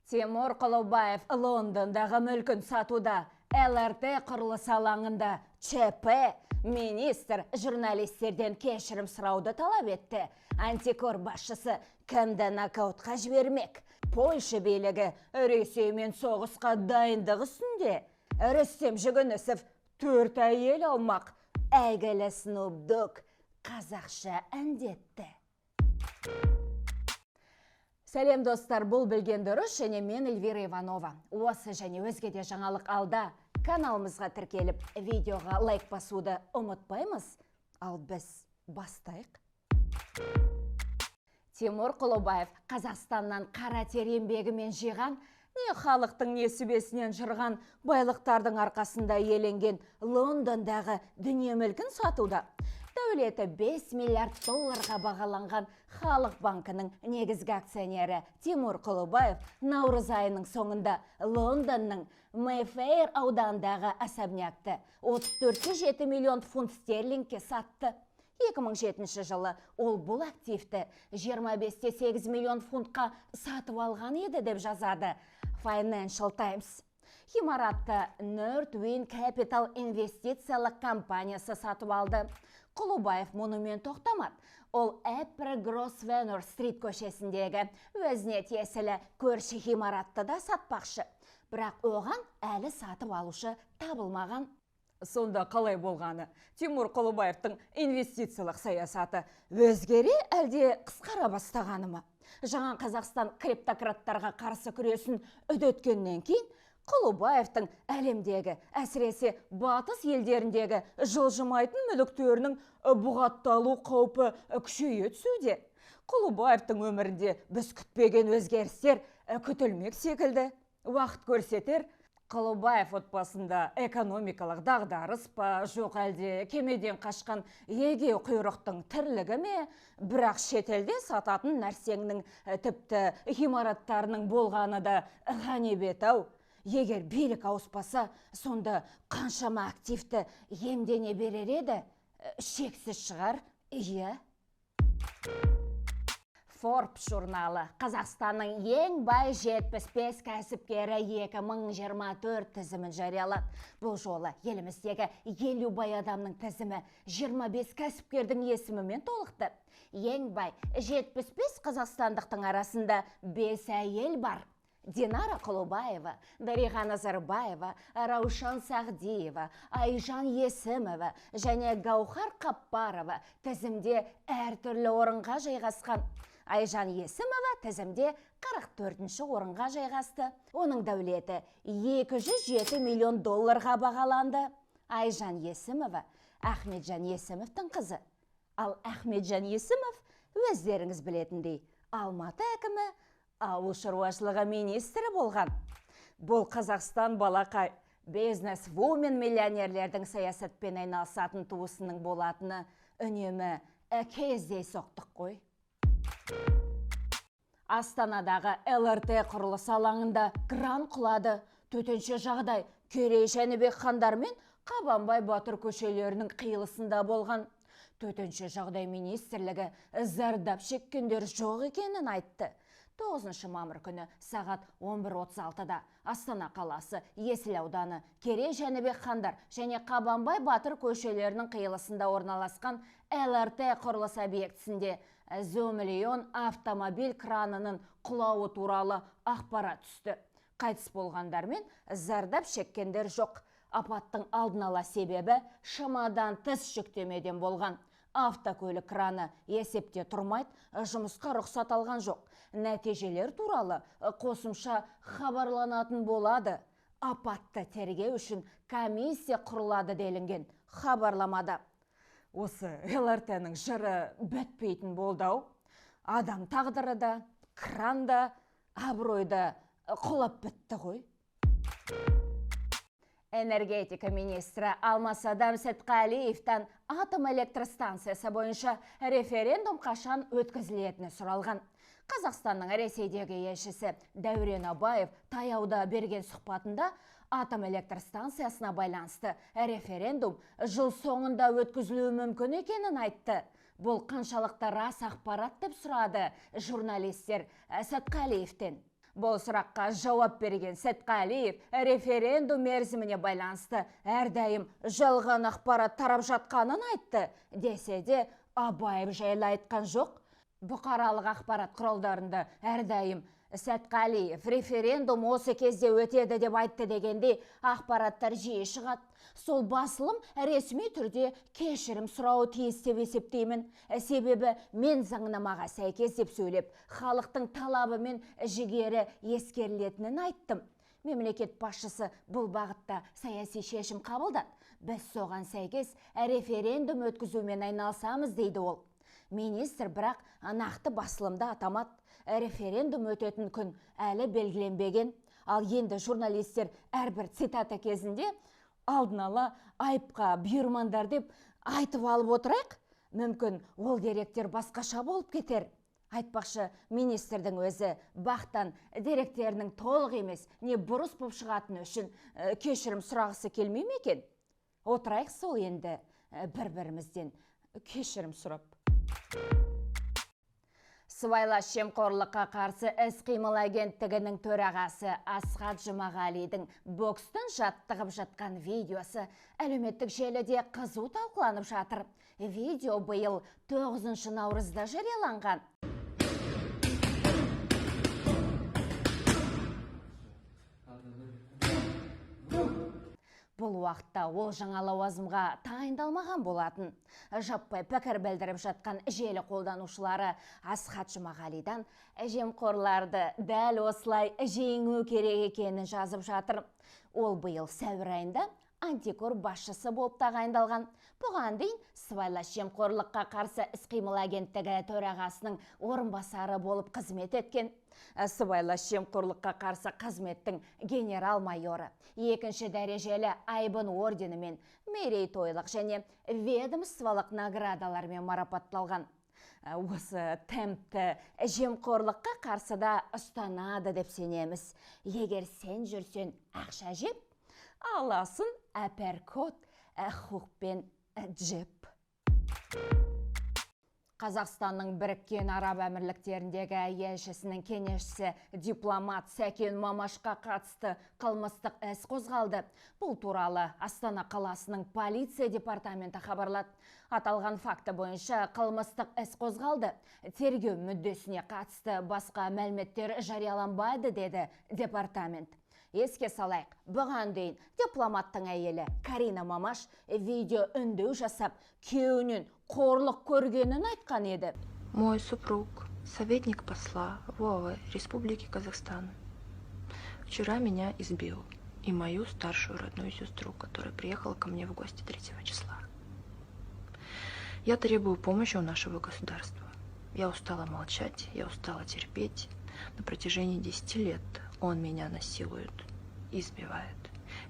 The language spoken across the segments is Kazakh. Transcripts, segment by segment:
Тимур Құлыбаев Лондондағы мүлкін сатуда, ЛРТ құрылыс алаңында ЧП министр журналистерден кешірім сұрауды талап етті. Антикор басшысы кімді нокаутқа жібермек? Польша билігі Ресеймен соғысқа дайындық үстінде. Рүстем Жүгінісов 4 әйел алмақ. Әйгілі Snoop Dogg қазақша әндетті. Сәлем достар, бұл білген дұрыс, және мен Эльвира Иванова. Осы және өзге де жаңалық алда каналымызға тіркеліп, видеоға лайк басуды ұмытпаймыз. Ал біз бастайық. Тимур Құлыбаев Қазақстаннан қара тер еңбегімен жиған, не халықтың несібесінен жырған байлықтардың арқасында еленген Лондондағы дүние мүлкін сатуда. Дәулеті 5 миллиард долларға бағаланған Халық банкінің негізгі акционері Тимур Құлыбаев наурыз айының соңында Лондонның Мэйфэйр аудандағы особнякты 34,7 миллион фунт стерлингке сатты. 2007 жылы ол бұл активті 25,8 миллион фунтқа сатып алған еді деп жазады Financial Times. Ғимаратты Northwind Capital инвестициялық компаниясы сатып алды. Құлыбаев мұнымен тоқтамады. Ол Upper Grosvenor Street көшесіндегі өзіне тиесілі көрші ғимаратты да сатпақшы. Бірақ оған әлі сатып алушы табылмаған. Сонда қалай болғаны? Тимур Құлыбаевтың инвестициялық саясаты өзгере әлде қысқара бастағаны ма? Жаңа Қазақстан криптократтарға қарсы күресін үдеткеннен кейін Құлыбаевтың әлемдегі, әсіресе батыс елдеріндегі жылжымайтын мүліктерінің бұғатталу қаупі күшейе түсуде. Құлыбаевтың өмірінде біз күтпеген өзгерістер күтілмек секілді. Уақыт көрсетер, Құлыбаев отбасында экономикалық дағдарыс па, жоқ әлде кемеден қашқан еге құйрықтың тірлігі ме, бірақ шетелде сататын нәрсеңнің тіпті ғимараттарының болғаны да ғанибет-ау. Егер билік ауыспаса, сонда қаншама активті емдене берер еді? Шексіз шығар, иә. Forbes журналы Қазақстанның ең бай 75 кәсіпкері 2024 тізімін жариялады. Бұл жолы еліміздегі 50 бай адамның тізімі 25 кәсіпкердің есімімен толықты. Ең бай 75 қазақстандықтың арасында 5 әйел бар. Динара Құлыбаева, Дариға Назарбаева, Раушан Сағдиева, Айжан Есімова және Гаухар Қаппарова тізімде әртүрлі орынға жайғасқан. Айжан Есімова тізімде 44-ші орынға жайғасты. Оның дәулеті 207 миллион долларға бағаланды. Айжан Есімова Ахметжан Есімовтың қызы. Ал Ахметжан Есімов өздеріңіз білетіндей Алматы әкімі, ауыл шаруашылығы министрі болған. Бұл Қазақстан балақай бизнес-вумен миллионерлердің саясатпен айналысатын туысының болатыны үнемі кездей соқтық қой. Астанадағы ЛРТ құрылыс алаңында кран құлады. Төтенше жағдай Керей Жәнібек хандар мен Қабанбай Батыр көшелерінің қиылысында болған. Төтенше жағдай министрлігі зардап шеккендер жоқ екенін айтты. 9 мамыр күні сағат 11:36-да Астана қаласы Есіл ауданы Керей Жәнібек хандар және Қабанбай Батыр көшелерінің қиылысында орналасқан ЛРТ құрылыс объектісінде зөмлион автомобиль кранының құлауы туралы ақпарат түсті. Қайтыс болғандар мен зардап шеккендер жоқ. Апаттың алдын ала себебі шамадан тыс жүктемеден болған. Автокөлік краны есепте тұрмайды, жұмысқа рұқсат алған жоқ. Нәтижелер туралы қосымша хабарланатын болады. Апатты тергеу үшін комиссия құрылады делінген хабарламада. Осы ЛРТ-ның жыры бітпейтін болдау. Адам тағдыры да, кран да, абыройда құлап бітті ғой. Энергетика министрі Алмасадам Сәтқалиевтан атом электростанциясы бойынша референдум қашан өткізілетіні сұралған. Қазақстанның Ресейдегі елшісі Дәурен Абаев таяуда берген сұхбатында атом электростанциясына байланысты референдум жыл соңында өткізілуі мүмкін екенін айтты. Бұл қаншалықты рас ақпарат деп сұрады журналистер Сәтқалиевтен. Бұл сұраққа жауап берген Сәтқалиев референдум мерзіміне байланысты әрдайым жалған ақпарат тарап жатқанын айтты. Десе де, Абаев жайлы айтқан жоқ. Бұқаралық ақпарат құралдарында әрдайым Сәтқалиев референдум осы кезде өтеді деп айтты дегенде ақпараттар жиі шығады. Сол басылым ресми түрде кешірім сұрауы тиіс деп есептеймін. Себебі мен заңнамаға сәйкес деп сөйлеп, халықтың талабы мен жігері ескерілетінін айттым. Мемлекет басшысы бұл бағытта саяси шешім қабылдады. Біз соған сәйкес референдум өткізумен айналысамыз дейді ол. Министр бірақ нақты басылымда атамады. Референдум өтетін күн әлі белгіленбеген. Ал енді журналистер әрбір цитата кезінде алдын ала айыпқа бұйырмаңдар деп айтып алып отырайық. Мүмкін ол деректер басқаша болып кетер. Айтпақшы, министрдің өзі бақтан деректерінің толық емес, не бұрыс болып шығатын үшін кешірім сұрағысы келмей ме екен? Отырайық сол енді бір-бірімізден кешірім сұрап. Сыбайлас жемқорлыққа қарсы іс-қимыл агенттігінің төрағасы Асхат Жұмағалидің бокстан жаттығып жатқан видеосы әлеуметтік желіде қызу талқыланып жатыр. Видео биыл 9 наурызда жарияланған. Бұл уақытта ол жаңа лауазымға тағайындалмаған болатын. Жаппай пікір білдіріп жатқан желі қолданушылары Асхат Жұмағалидан жемқорларды дәл осылай жеңу керек екенін жазып жатыр. Ол биыл сәуір айында антикор басшысы болып тағайындалған. Бұған дейін сыбайлас жемқорлыққа қарсы іс-қимыл агенттігі төрағасының орынбасары болып қызмет еткен. Сыбайлас жемқорлыққа қарсы қызметтің генерал-майоры, екінші дәрежелі айбын орденімен, мерейтойлық және ведомстволық наградалармен марапатталған. Осы темпті жемқорлыққа қарсы да ұстанады деп сенеміз. Егер сен жүрсен ақша жеп, аласын әперкот, әхуқпен джеп. Қазақстанның Біріккен Араб Әмірліктеріндегі елшісінің кеңесшісі дипломат Сәкен Мамашқа қатысты қылмыстық іс қозғалды. Бұл туралы Астана қаласының полиция департаменті хабарлады. Аталған факті бойынша қылмыстық іс қозғалды. Тергеу мүддесіне қатысты басқа мәліметтер жарияланбайды деді департамент. Еске салайық, бұған дейін дипломаттың әйелі Карина Мамаш видео үндеу жасап, күйеуінен қорлық көргенін айтқан еді. Мой супруг, советник посла ВОА Республики Казахстан, вчера меня избил и мою старшую родную сестру, которая приехала ко мне в гости 3 числа. Я требую помощи у нашего государства. Я устала молчать, я устала терпеть. На протяжении 10 лет он меня насилует, избивает.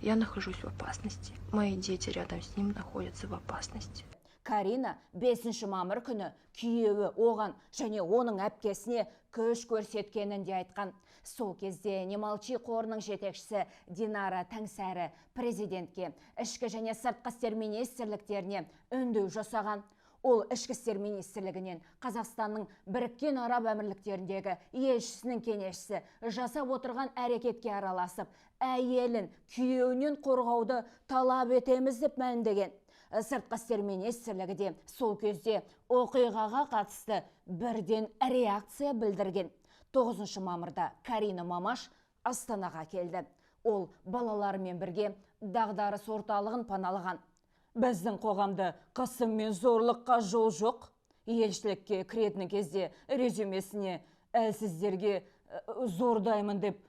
Я нахожусь в опасности. Мои дети рядом с ним находятся в опасности. Карина 5 мамыр күні күйеуі оған және оның әпкесіне күш көрсеткенін де айтқан. Сол кезде Немалчи қорының жетекшісі Динара Таңсәрі президентке, ішкі және сыртқы істер министрліктеріне үндеу жасаған. Ол ішкі істер министрлігінен Қазақстанның Біріккен Араб Әмірліктеріндегі елшісінің кеңесшісі жасап отырған әрекетке араласып, әйелін күйеуінен қорғауды талап етеміз деп мәлімдеген. Сыртқы істер министрлігі де сол кезде оқиғаға қатысты бірден реакция білдірген. 9 мамырда Карина Мамаш Астанаға келді. Ол балаларымен бірге дағдарыс орталығын паналаған. Біздің қоғамда қысым мен зорлыққа жол жоқ. Елшілікке кіретін кезде резюмесіне әлсіздерге зордаймын деп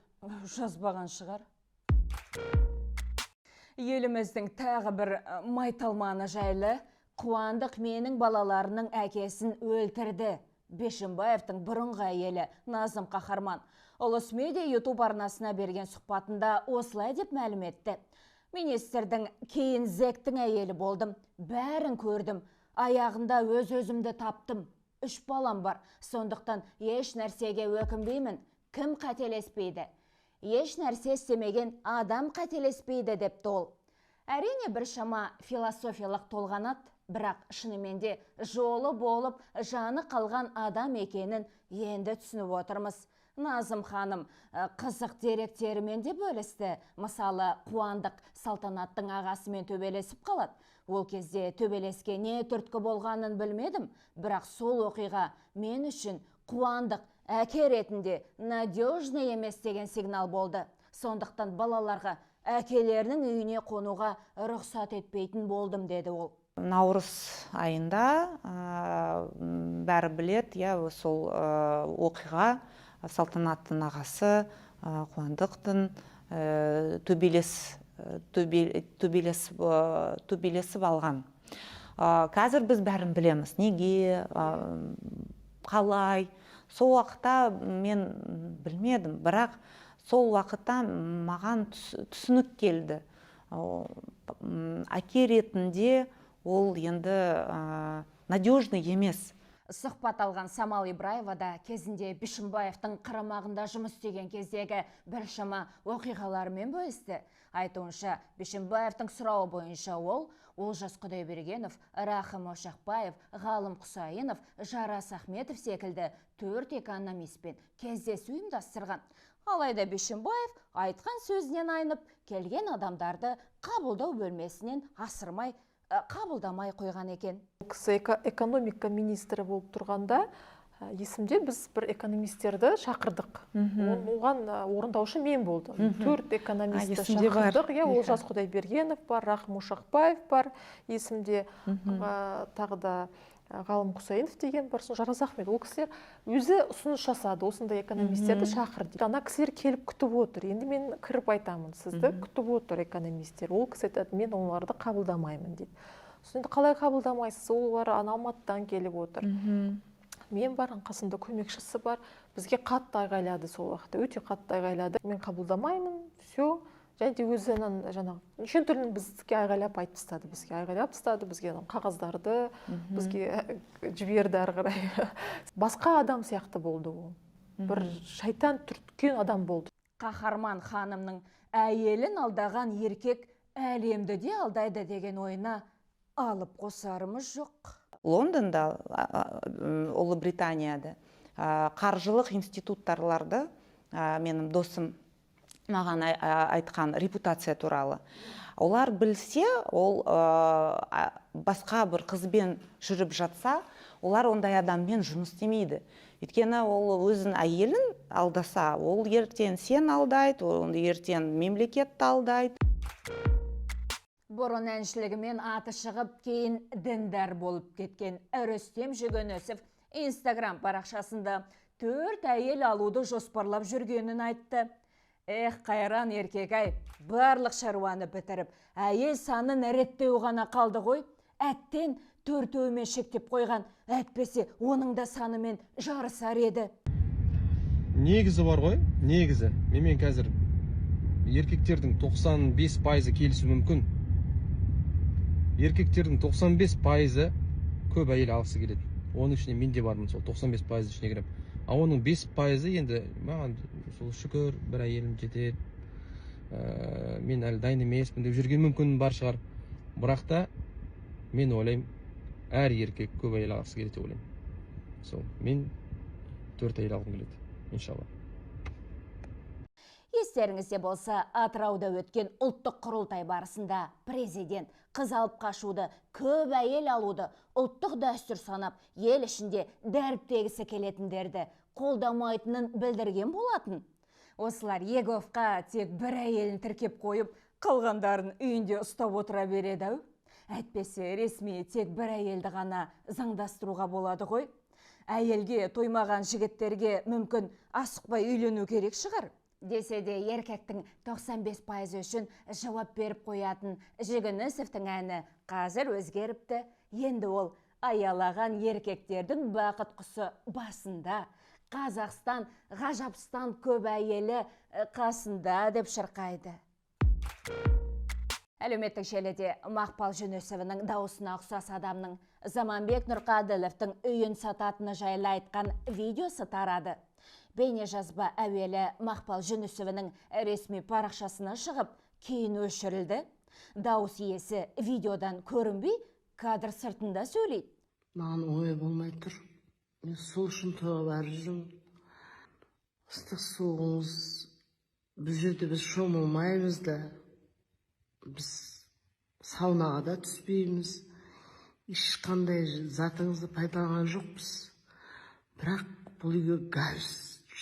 жазбаған шығар. Еліміздің тағы бір майталманы жайлы Қуандық менің балаларының әкесін өлтірді. Бешімбаевтың бұрынғы әйелі Назым Қахарман Ұлыс Медиа YouTube арнасына берген сұхбатында осылай деп мәлім етті. Министрдің кейін зектің әйелі болдым, бәрін көрдім, аяғында өз-өзімді таптым. 3 балам бар, сондықтан еш нәрсеге өкінбеймін. Кім қателеспейді? Еш нәрсе істемеген адам қателеспейді депті ол. Әрине біршама философиялық толғанат, бірақ шынымен де жолы болып жаны қалған адам екенін енді түсініп отырмыз. Назым ханым қызық деректерімен де бөлісті. Мысалы, Қуандық Салтанаттың ағасымен төбелесіп қалады. Ол кезде төбелеске не түрткі болғанын білмедім, бірақ сол оқиға мен үшін Қуандық әке ретінде надежный емес деген сигнал болды. Сондықтан балаларға әкелерінің үйіне қонуға рұқсат етпейтін болдым, деді ол. Наурыз айында бәрі білет, сол оқиға Салтанаттың ағасы Қуандықтың төбелесіп алған. Қазір біз бәрін білеміз. Неге, қалай? Сол уақытта мен білмедім, бірақ сол уақытта маған түсінік келді. Әке ретінде ол енді надежный емес. Сұхбат алған Самал Ибраева да кезінде Бишімбаевтың қарамағында жұмыс істеген кездегі біршама оқиғаларымен бөлісті. Айтуынша, Бишімбаевтың сұрауы бойынша ол Олжас Құдайбергенов, Рахым Ошақбаев, Ғалым Құсайынов, Жарас Ахметов секілді 4 экономистпен кездесу ұйымдастырған. Алайда Бишімбаев айтқан сөзінен айнып, келген адамдарды қабылдау бөлмесінен асырмай қабылдамай қойған екен. Кісі экономика министрі болып тұрғанда, есімде біз бір экономистерді шақырдық. Оған орындаушы мен болдым. 4 экономисті шақырдық. Олжас Құдайбергенов бар, Рахым Ошақбаев бар, есімде тағы да Ғалым Құсайынов деген бар, Жарас Ахмет. Ол кісілер өзі ұсыныс жасады, осындай экономистерді шақырды. Ана кісілер келіп күтіп отыр. Енді мен кіріп айтамын, сізді күтіп отыр экономистер. Ол кісі айтады, мен оларды қабылдамаймын дейді. Сонда қалай қабылдамайсыз? Олар Алматыдан келіп отыр. Мен бар, қасымда көмекшісі бар. Бізге қатты айғайлады сол уақытта, өте қатты айғайлады. Мен қабылдамаймын, все. Және де өзінің неше түрлі бізге айғайлап айтып тастады. Бізге айғайлап тастады, бізге қағаздарды, бізге жіберді ары қарай. Басқа адам сияқты болды ол. Бір шайтан түрткен адам болды. Қаһарман ханымның әйелін алдаған еркек әлемді де алдайды деген ойына алып қосарымыз жоқ. Лондонда, Ұлыбританияда қаржылық институттарларды менің досым маған айтқан репутация туралы. Олар білсе, ол басқа бір қызбен жүріп жатса, олар ондай адаммен жұмыс істемейді. Өйткені ол өзін әйелін алдаса, ол ертең сен алдайды, ол ертең мемлекетті алдайды. Бұрын әншілігімен аты шығып, кейін діндар болып кеткен Рүстем Жүгінісов Инстаграм парақшасында 4 әйел алуды жоспарлап жүргенін айтты. Қайран еркек-ай, барлық шаруаны бітіріп, әйел санын реттеу ғана қалды ғой. Әттен 4-өумен шектеп қойған, әтпесе оның да санымен жарысар еді. Негізі бар ғой, негізі. Мен қазір еркектердің 95% келісу мүмкін. Еркектердің 95% көп әйел алғысы келеді. Оның ішіне мен де бармын, сол 95% ішіне кірем. А оның 5% енді маған сол шүкір бір әйелім жетеді. Мен әлі дайын емеспін деп жүрген мүмкін бар шығар. Бірақ та мен ойлаймын, әр еркек көп әйел алғысы келеді деп ойлаймын. Сол, мен 4 әйел алғым келеді, иншалла. Естеріңізде болса, Атырауда өткен ұлттық құрылтай барысында президент қыз алып қашуды, көп әйел алуды ұлттық дәстүр санап, ел ішінде дәріптегісі келетіндерді қолдамайтынын білдірген болатын. Осылар Еговқа тек бір әйелін тіркеп қойып, қалғандарын үйінде ұстап отыра береді. Әйтпесе ресми тек бір әйелді ғана заңдастыруға болады ғой. Әйелге тоймаған жігіттерге мүмкін асықпай үйлену керек шығар. Десе де еркектің 95% үшін жауап беріп қоятын Жүгінісовтың әні қазір өзгеріпті. Енді ол аялаған еркектердің бақыт құсы басында. Қазақстан, ғажапстан көп әйелі қасында деп шырқайды. Әлеуметтік желіде Мақпал Жүнісовының дауысына ұқсас адамның Заманбек Нұрқаділовтың үйін сататыны жайлы айтқан видеосы тарады. Бейне жазба әуелі Мақпал Жүнісовының ресми парақшасына шығып, кейін өшірілді. Дауыс иесі видеодан көрінбей, кадр сыртында сөйлейді. Маған ой болмай тұр. Мен сол үшін тойға барып жүрмін. ыстық суыңыз, бұл жерде біз шомылмаймыз да, біз саунаға да түспейміз, ешқандай затыңызды пайдаланған жоқпыз. Бірақ бұл үйге газ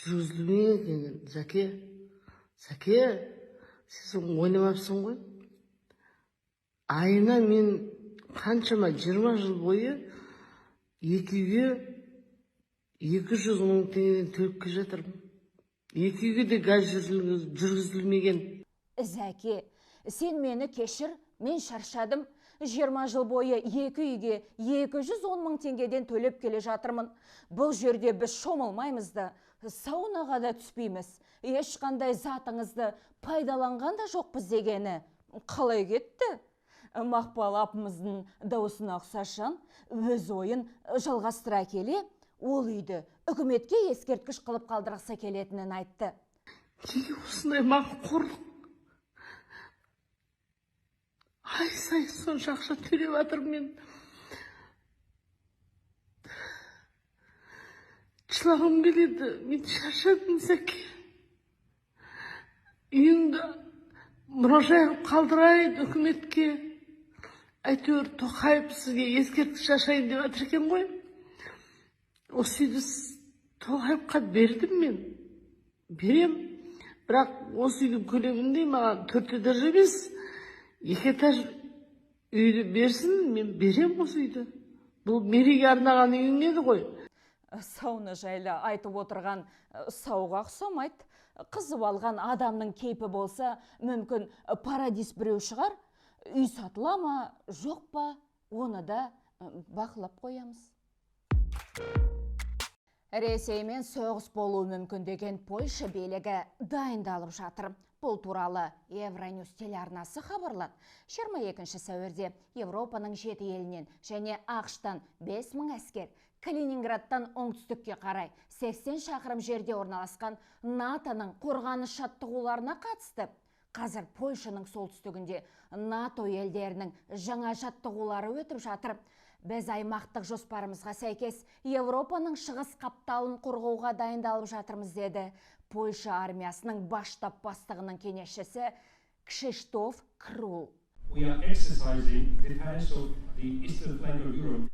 жүргізілмеген екен. Зәке, сіз ойнамапсың ғой. Айына мен қаншама 20 жыл бойы екі үйге 200 мың теңгеден төлеп келе жатырмын. Екі үйге де газ жүргізілмеген. Зәке, сен мені кешір, мен шаршадым. 20 жыл бойы екі үйге 210 мың теңгеден төлеп келе жатырмын. Бұл жерде біз шомылмаймыз да, саунаға да түспейміз. Ешқандай затыңызды пайдаланған да жоқпыз дегені. Қалай кетті? Мақпал апымыздың даусына ұқсашан, өз ойын жалғастыра келе, ол үйді үкіметке ескерткіш қылып қалдырғысы келетінін айтты. Неге осындай маған қорлық? Ай сайын сонша ақша төлеп жатырмын мен. Жылағым келеді, мен шаршадым, Зәке. Үйіңді мұражай қылып қалдырайын үкіметке. Әйтеуір Тоқаев сізге ескерткіш ашайын деп жатыр екен ғой. Осы үйді Тоқаевқа бердім мен. Берем. Бірақ осы үйдің көлемінде маған 4 этаж емес, 2 этаж үйді берсін, мен берем осы үйді. Бұл мереге арнаған үйің еді ғой. Сауна жайлы айтып отырған сауға ұқсамайды. Қызып алған адамның кейпі болса, мүмкін парадис біреу шығар. Үй сатыла ма, жоқ па, оны да бақылап қоямыз. Ресеймен соғыс болуы мүмкін деген Польша билігі дайындалып жатыр. Бұл туралы Евроньюс телеарнасы хабарлады. 22 сәуірде Европаның 7 елінен және ақштан 5000 әскер Калининградтан оңтүстікке қарай 80 шақырым жерде орналасқан НАТОның қорғаныс жаттығуларына қатысты. Қазір Польшаның солтүстігінде НАТО елдерінің жаңа жаттығулары өтіп жатыр. Біз аймақтық жоспарымызға сәйкес Европаның шығыс қапталын қорғауға дайындалып жатырмыз деді Польша армиясының бас штаб бастығының кеңесшісі Krzysztof Król. We are exercising defense of the eastern flank of Europe.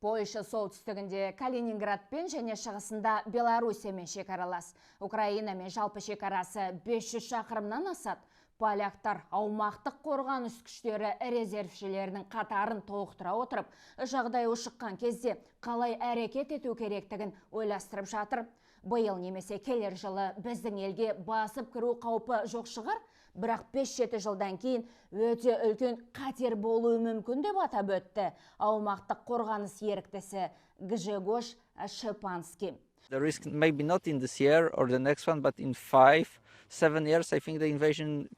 Польша солтүстігінде Калининградпен және шығысында Белоруссиямен шекаралас. Украинамен жалпы шекарасы 500 шақырымнан асады. Поляктар аумақтық қорғаныс күштері резервшілерінің қатарын толықтыра отырып, жағдай ушыққан кезде қалай әрекет ету керектігін ойластырып жатыр. Биыл немесе келер жылы біздің елге басып кіру қаупі жоқ шығар, бірақ 5-7 жылдан кейін өте үлкен қатер болуы мүмкін деп атап өтті аумақтық қорғаныс еріктісі Grzegorz Szczepanski. The risk maybe not in this year or the next one, but in 5-7 years, I think the invasion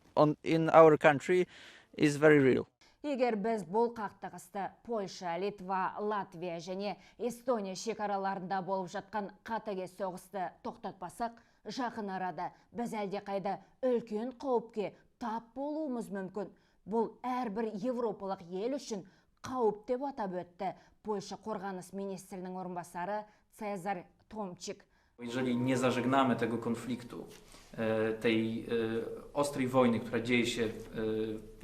in our country is very real. Егер біз бұл қақтығысты Польша, Литва, Латвия және Эстония шекараларында болып жатқан қатыгез соғысты тоқтатпасақ, жақын арада біз әлдеқайда үлкен қауіпке тап болуымыз мүмкін. Бұл әрбір европалық ел үшін қауіп деп атап өтті Польша қорғаныс министрінің орынбасары Cezar Tomczyk. Jeżeli nie zażegnamy tego konfliktu, tej ostrej wojny, która dzieje się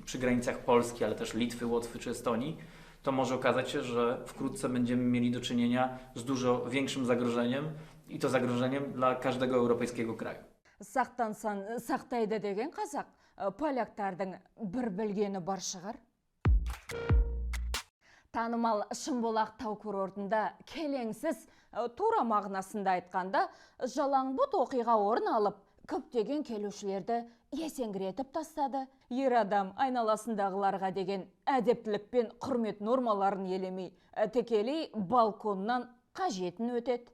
przy granicach Polski, ale też Litwy, Łotwy czy Estonii, to może okazać się, że wkrótce będziemy mieli do czynienia z dużo większym zagrożeniem i to zagrożeniem dla każdego europejskiego kraju. Сақтансан сақтайды деген қазақ, поляктардың бір білгені бар шығар. Танымал Шымбұлақ тау курортында келеңсіз тура мағынасында айтқанда жалаңбұт оқиға орын алып, көптеген келушілерді есеңгіретіп тастады. Ер адам айналасындағыларға деген әдептілік пен құрмет нормаларын елемей, тікелей балконнан қажетін өтеді.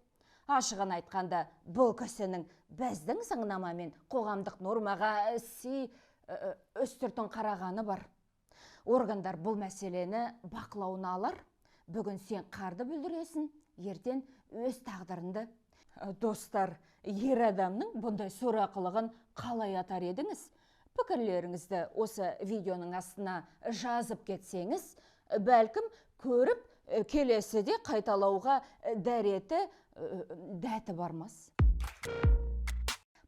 Ашығын айтқанда, бұл кісінің біздің заңнама мен қоғамдық нормаға үстіртін қарағаны бар. Органдар бұл мәселені бақылауына алар. Бүгін сен қарды бүлдіресің, ертең өз тағдырынды. Достар, ер адамның бұндай сорақылығын қалай атар едіңіз? Пікірлеріңізді осы видеоның астына жазып кетсеңіз, бәлкім көріп, келесіде қайталауға дәті бармас.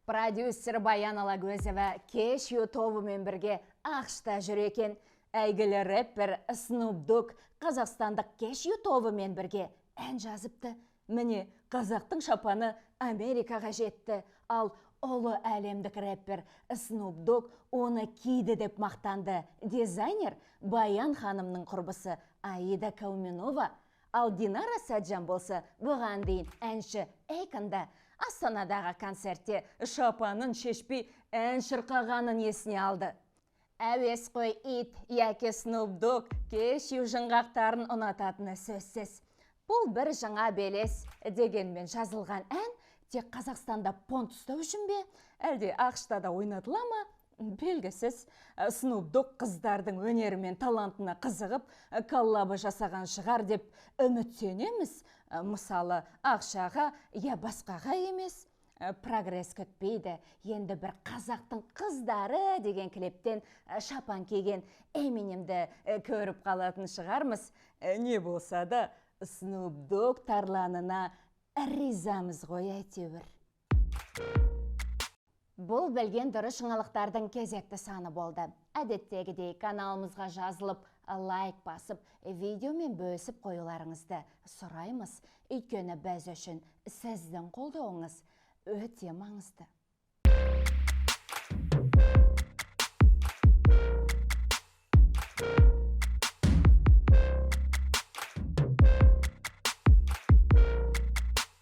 Продюсер Баян Алагөзова кеш ютубымен бірге ақшта жүр екен. Әйгілі рэппер Snoop Dogg қазақстандық кеш ютубымен бірге ән жазыпты. Міне, қазақтың шапаны Америкаға жетті, ал ұлы әлемдік рэппер Snoop Dogg оны киді деп мақтанды. Дизайнер Баян ханымның құрбысы Аида Кауменова. Ал Динара Сәджан болса, бұған дейін әнші Эйконда Астанадағы концертте шапанын шешпей ән шырқағанын есіне алды. Әуес қой ит, яке Snoop Dogg кешу жыңғақтарын ұнататыны сөзсіз. Бұл бір жаңа белес дегенмен жазылған ән тек Қазақстанда понт ұстау үшін бе, әлде ақшта да ойнатыла ма? Белгісіз. Snoop Dogg қыздардың өнері мен талантына қызығып, коллабы жасаған шығар деп үміттенеміз. Мысалы, ақшаға я басқаға емес. Прогресс күтпейді. Енді бір қазақтың қыздары деген клиптен шапан киген Эминемді көріп қалатын шығармыз. Не болса да Snoop Dogg тарланына ризамыз ғой әйтеуір. Бұл білген дұрыс жаңалықтардың кезекті саны болды. Әдеттегідей каналымызға жазылып, лайк басып, видеомен бөлісіп қоюларыңызды сұраймыз. Өйткені біз үшін сіздің қолдауыңыз өте маңызды.